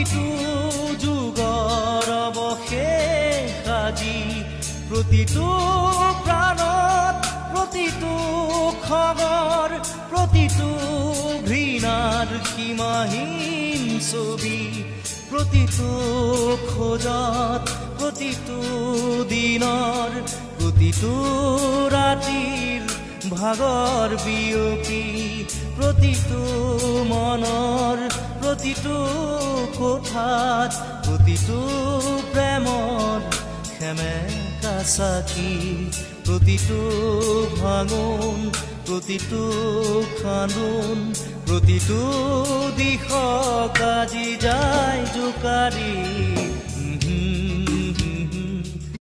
প্ৰতিটো যুগৰ অৱশেষ আজি প্ৰতিটো প্ৰাণত প্ৰতিটো খবৰ প্ৰতিটো ঘৃণাৰ সীমাহীন ছবি প্ৰতিটো খোজত প্ৰতিটো দিনৰ প্ৰতিটো ৰাতিৰ ভাগৰ বিয়পি প্ৰতিটো মনৰ প্ৰতিটো কোঠাত প্ৰতিটো প্ৰেমৰ সেমেকা চাকি প্ৰতিটো ভাঙোন প্ৰতিটো কান্দোন প্ৰতিটো দিশক আজি যায় জোকাৰি